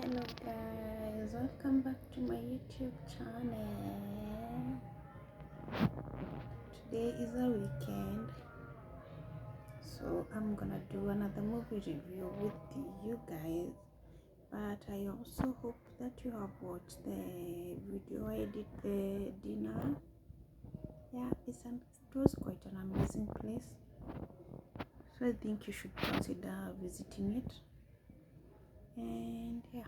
Hello guys, welcome back to my YouTube channel. Today is a weekend, so I'm gonna do another movie review with you guys. But I also hope that you have watched the video I did, the dinner. Yeah, it was quite an amazing place, so I think you should consider visiting it. And yeah,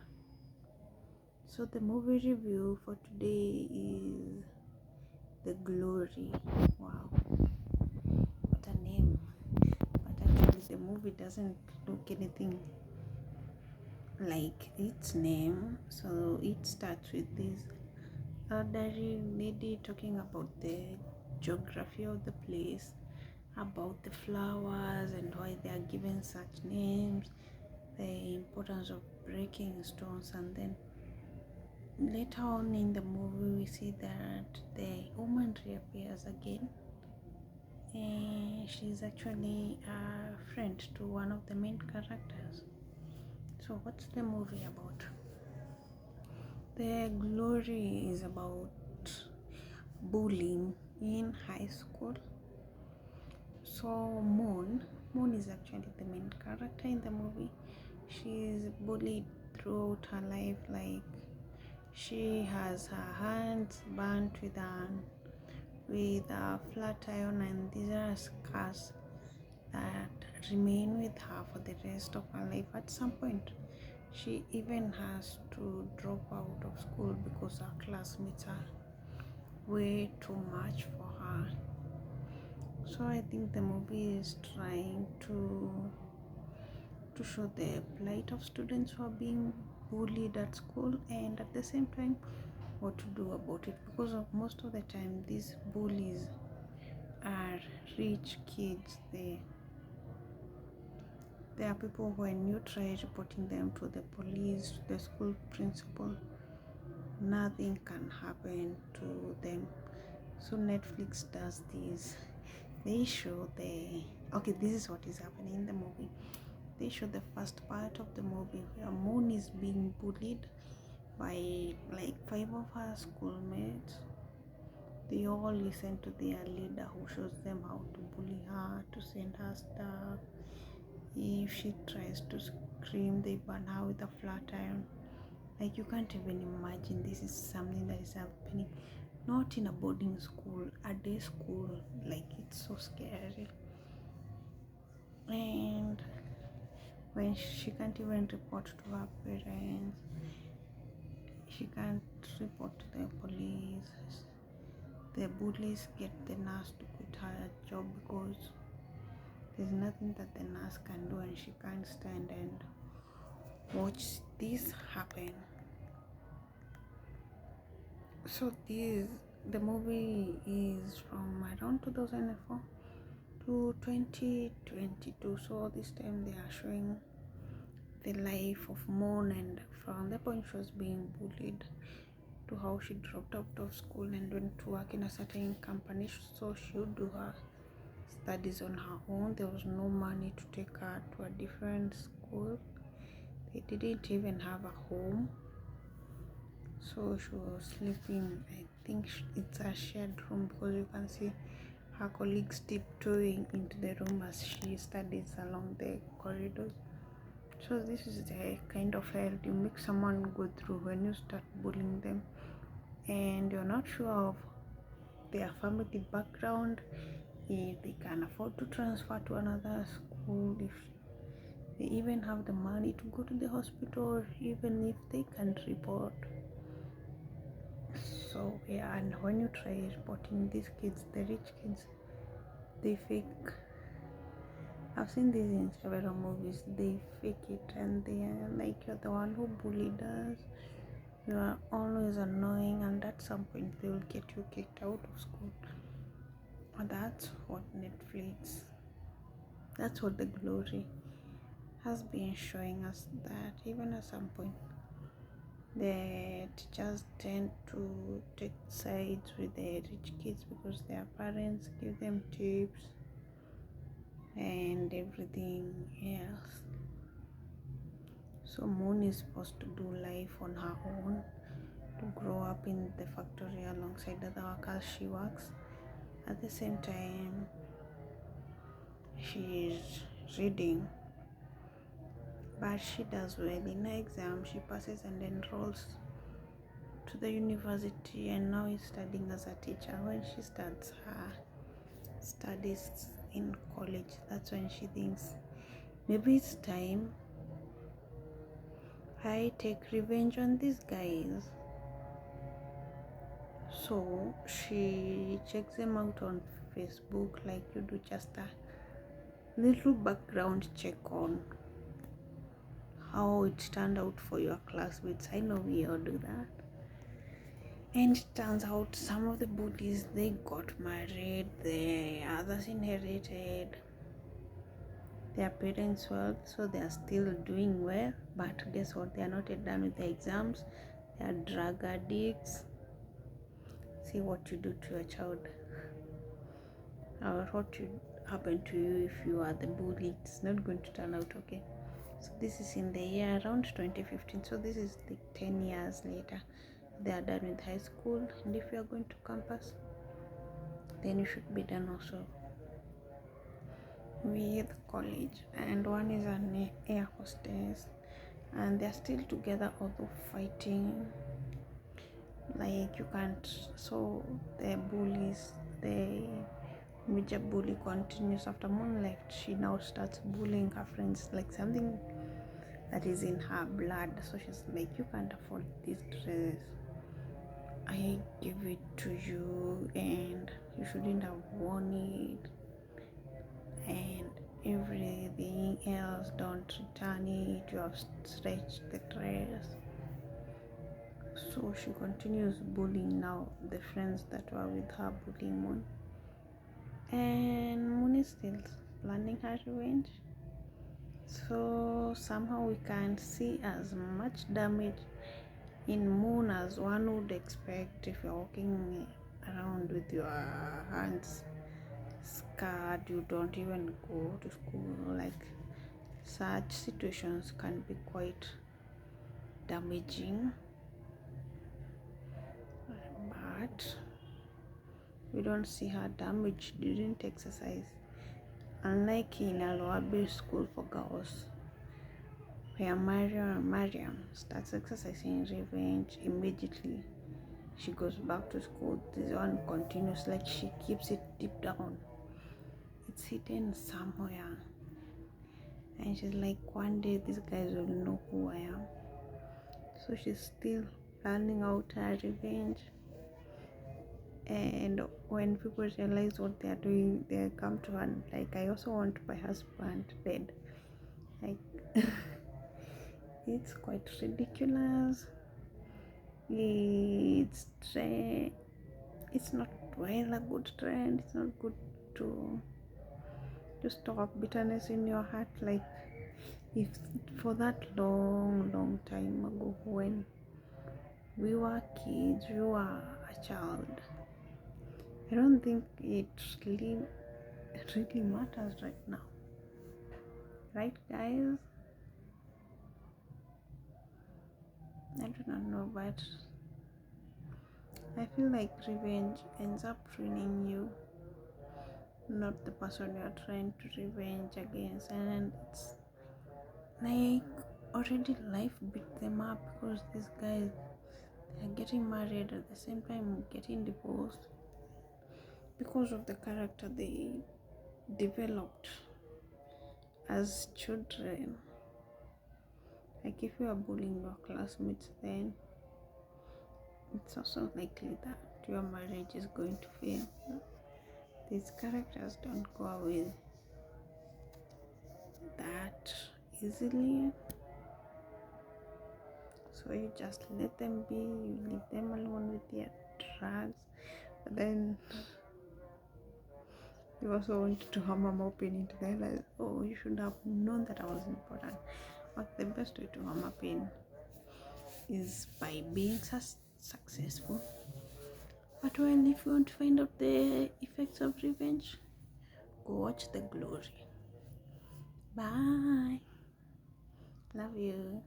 so the movie review for today is The Glory. Wow, what a name! But actually, the movie doesn't look anything like its name. So it starts with this elderly lady talking about the geography of the place, about the flowers and why they are given such names, the importance of breaking stones, and then later on in the movie we see that the woman reappears again, and she's actually a friend to one of the main characters. So what's the movie about? The Glory is about bullying in high school. So Moon is actually the main character in the movie. She's bullied throughout her life, like she has her hands burnt with a flat iron, and these are scars that remain with her for the rest of her life. At some point, she even has to drop out of school because her classmates are way too much for her. So I think the movie is trying to show the plight of students who are being bullied at school, and at the same time what to do about it, because of most of the time these bullies are rich kids. There are people who, when you try reporting them to the police, to the school principal, nothing can happen to them. So Netflix does this. They show this is what is happening in the movie. They show the first part of the movie where Moon is being bullied by like 5 of her schoolmates. They all listen to their leader who shows them how to bully her, to send her stuff. If she tries to scream, they burn her with a flat iron. Like, you can't even imagine this is something that is happening not in a boarding school, a day school. Like, it's so scary. And when she can't even report to her parents, she can't report to the police, the bullies get the nurse to quit her job because there's nothing that the nurse can do, and she can't stand and watch this happen. So the movie is from around 2004 to 2022. So this time they are showing the life of Moon, and from the point she was being bullied to how she dropped out of school and went to work in a certain company so she would do her studies on her own. There was no money to take her to a different school. They didn't even have a home, so she was sleeping, I think it's a shared room, because you can see her colleagues tiptoeing into the room as she studies along the corridors. So this is the kind of hell you make someone go through when you start bullying them and you're not sure of their family background, if they can afford to transfer to another school, if they even have the money to go to the hospital, even if they can report. So yeah, and when you try reporting these kids, the rich kids, they fake. I've seen this in several movies. They fake it, and they are like, you're the one who bullied us, you are always annoying, and at some point they will get you kicked out of school. And that's what the Glory has been showing us, that even at some point the teachers tend to take sides with the rich kids because their parents give them tips and everything else. So Moon is supposed to do life on her own, to grow up in the factory alongside other workers she works. At the same time, she is reading, but she does well in her exam. She passes and enrolls to the university, and now is studying as a teacher. When she starts her studies in college, that's when she thinks maybe it's time I take revenge on these guys. So she checks them out on Facebook, like you do, just a little background check on how it turned out for your classmates. I know we all do that. And it turns out some of the bullies, they got married, the others inherited their parents' wealth, so they are still doing well. But guess what? They are not yet done with their exams. They are drug addicts. See what you do to your child, or what should happen to you if you are the bully. It's not going to turn out okay. So this is in the year around 2015. So this is like 10 years later. They are done with high school, and if you are going to campus, then you should be done also with college. And one is an air hostess, and they're still together although fighting. Like you can't. So the bullies, the major bully continues. After Moon left, she now starts bullying her friends, like something that is in her blood. So she's like, you can't afford this dress, I give it to you, and you shouldn't have worn it, and everything else, don't return it, you have stretched the dress. So she continues bullying now the friends that were with her, bullying Moon, and Moon is still planning her revenge. So somehow we can't see as much damage in Moon as one would expect if you're walking around with your hands scarred, you don't even go to school. Like, such situations can be quite damaging, but we don't see her damaged. Didn't exercise, unlike in a lower base school for girls, where Mariam starts exercising revenge immediately she goes back to school. This one continues, like she keeps it deep down, it's hidden somewhere, and she's like, one day these guys will know who I am. So she's still planning out her revenge, and when people realize what they are doing, they come to her like, I also want my husband dead. Like it's quite ridiculous. It's not well a good trend. It's not good to stop bitterness in your heart. Like, if for that long time ago, when we were kids, you were a child, I don't think it really matters right now, right guys? I do not know, but I feel like revenge ends up ruining you, not the person you're trying to revenge against. And it's like, already life beat them up, because these guys, they're getting married at the same time getting divorced because of the character they developed as children. Like, if you are bullying your classmates, then it's also likely that your marriage is going to fail. These characters don't go away that easily, so you just let them be, you leave them alone with their drugs. But then you also want to harm a pain into their lives. Oh, you should have known that I was important. But the best way to harm a pain is by being successful. But well, if you want to find out the effects of revenge, go watch The Glory. Bye. Love you.